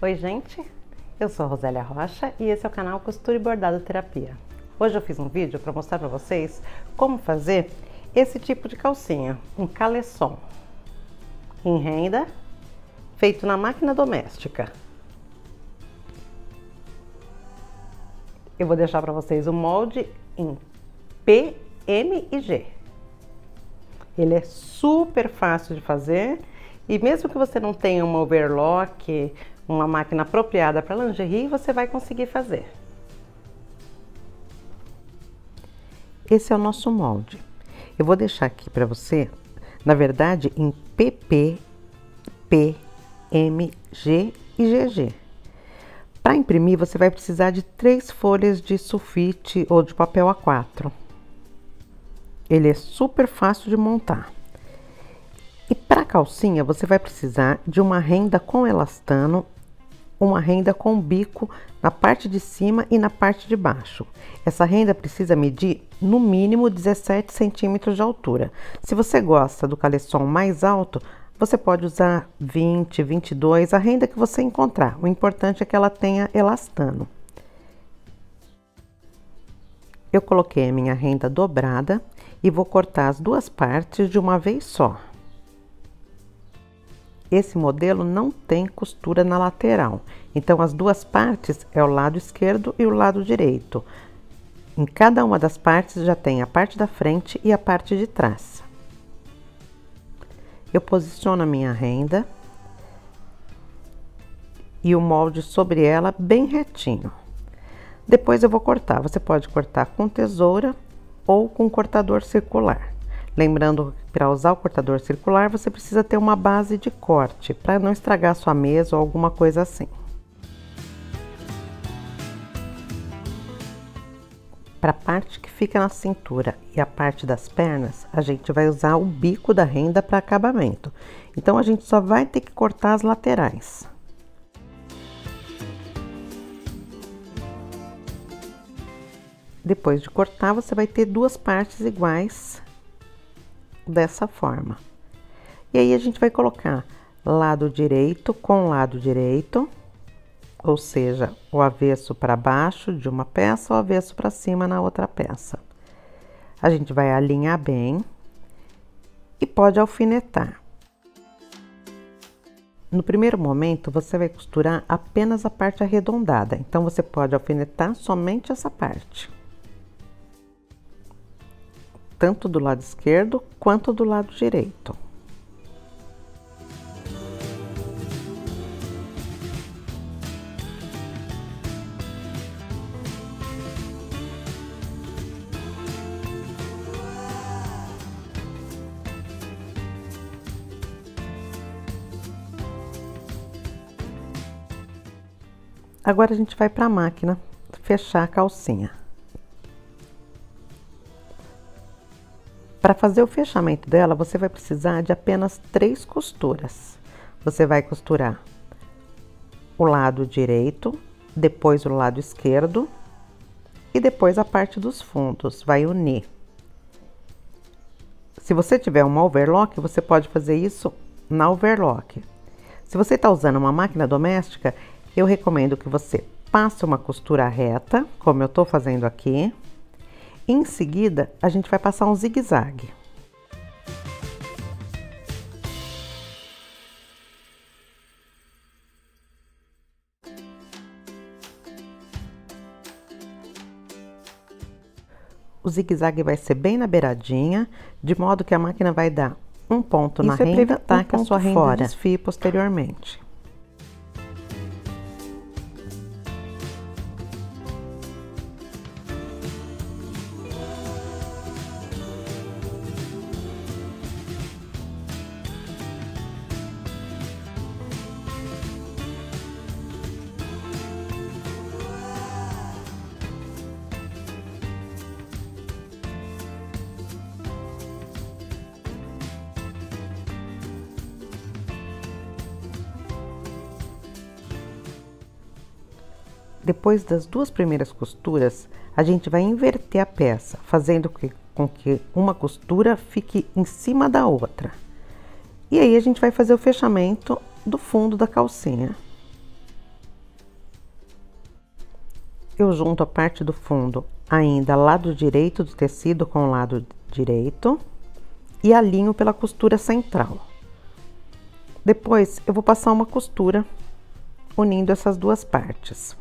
Oi gente, eu sou a Rosélia Rocha e esse é o canal Costura e Bordado Terapia. Hoje eu fiz um vídeo para mostrar para vocês como fazer esse tipo de calcinha, um caleçon em renda, feito na máquina doméstica. Eu vou deixar para vocês o molde em P, M e G. Ele é super fácil de fazer e mesmo que você não tenha uma overlock, uma máquina apropriada para lingerie, você vai conseguir fazer. Esse é o nosso molde. Eu vou deixar aqui para você, na verdade, em PP, P, M, G e GG. Para imprimir, você vai precisar de 3 folhas de sulfite ou de papel A4. Ele é super fácil de montar. E para a calcinha, você vai precisar de uma renda com elastano, uma renda com bico na parte de cima e na parte de baixo. Essa renda precisa medir no mínimo 17 centímetros de altura. Se você gosta do caleçon mais alto, você pode usar 20, 22, a renda que você encontrar. O importante é que ela tenha elastano. Eu coloquei a minha renda dobrada e vou cortar as duas partes de uma vez só. Esse modelo não tem costura na lateral, então as duas partes é o lado esquerdo e o lado direito. Em cada uma das partes já tem a parte da frente e a parte de trás. Eu posiciono a minha renda e o molde sobre ela bem retinho. Depois eu vou cortar. Você pode cortar com tesoura ou com cortador circular. Lembrando que para usar o cortador circular você precisa ter uma base de corte para não estragar sua mesa ou alguma coisa assim. Para a parte que fica na cintura e a parte das pernas, a gente vai usar o bico da renda para acabamento. Então a gente só vai ter que cortar as laterais. Depois de cortar, você vai ter duas partes iguais dessa forma. E aí a gente vai colocar lado direito com lado direito, ou seja, o avesso para baixo de uma peça, o avesso para cima na outra peça. A gente vai alinhar bem e pode alfinetar. No primeiro momento, você vai costurar apenas a parte arredondada, então você pode alfinetar somente essa parte. Tanto do lado esquerdo quanto do lado direito. Agora a gente vai para a máquina fechar a calcinha. Para fazer o fechamento dela, você vai precisar de apenas 3 costuras. Você vai costurar o lado direito, depois o lado esquerdo e depois a parte dos fundos, vai unir. Se você tiver uma overlock, você pode fazer isso na overlock. Se você está usando uma máquina doméstica, eu recomendo que você passe uma costura reta, como eu estou fazendo aqui. Em seguida, a gente vai passar um zigue-zague. O zigue-zague vai ser bem na beiradinha, de modo que a máquina vai dar um ponto na renda, para evitar que a sua renda desfie posteriormente. Depois das duas primeiras costuras, a gente vai inverter a peça, fazendo com que uma costura fique em cima da outra. E aí a gente vai fazer o fechamento do fundo da calcinha. eu junto a parte do fundo ainda lado direito do tecido com o lado direito e alinho pela costura central. Depois eu vou passar uma costura unindo essas duas partes.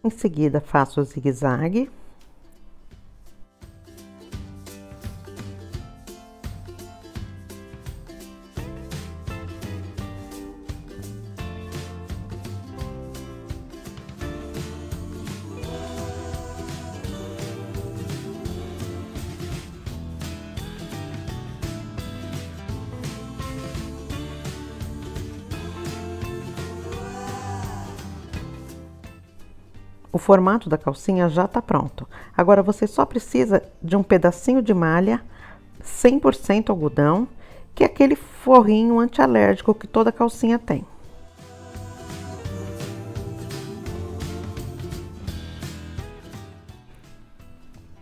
Em seguida, faço o zigue-zague. O formato da calcinha já tá pronto. Agora você só precisa de um pedacinho de malha 100% algodão, que é aquele forrinho antialérgico que toda calcinha tem.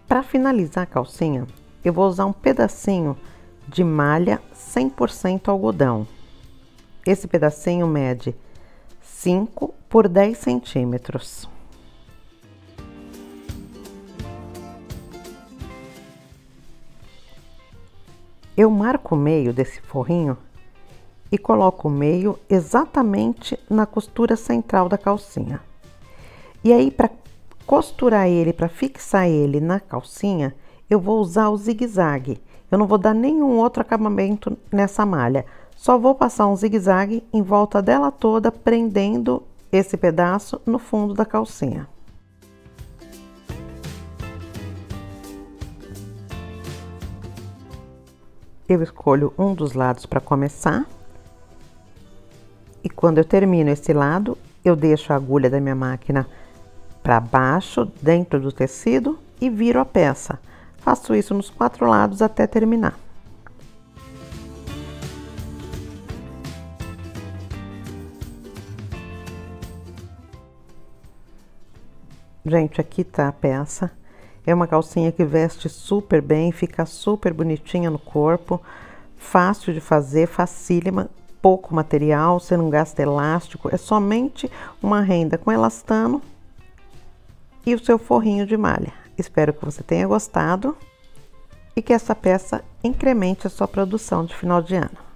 Para finalizar a calcinha, eu vou usar um pedacinho de malha 100% algodão. Esse pedacinho mede 5 por 10 centímetros. Eu marco o meio desse forrinho e coloco o meio exatamente na costura central da calcinha. E aí, para costurar ele, para fixar ele na calcinha, eu vou usar o zigue-zague. Eu não vou dar nenhum outro acabamento nessa malha. Só vou passar um zigue-zague em volta dela toda, prendendo esse pedaço no fundo da calcinha. Eu escolho um dos lados para começar. E quando eu termino esse lado, eu deixo a agulha da minha máquina para baixo, dentro do tecido, e viro a peça. Faço isso nos 4 lados até terminar. Gente, aqui tá a peça. É uma calcinha que veste super bem, fica super bonitinha no corpo, fácil de fazer, facílima, pouco material, você não gasta elástico, é somente uma renda com elastano e o seu forrinho de malha. Espero que você tenha gostado e que essa peça incremente a sua produção de final de ano.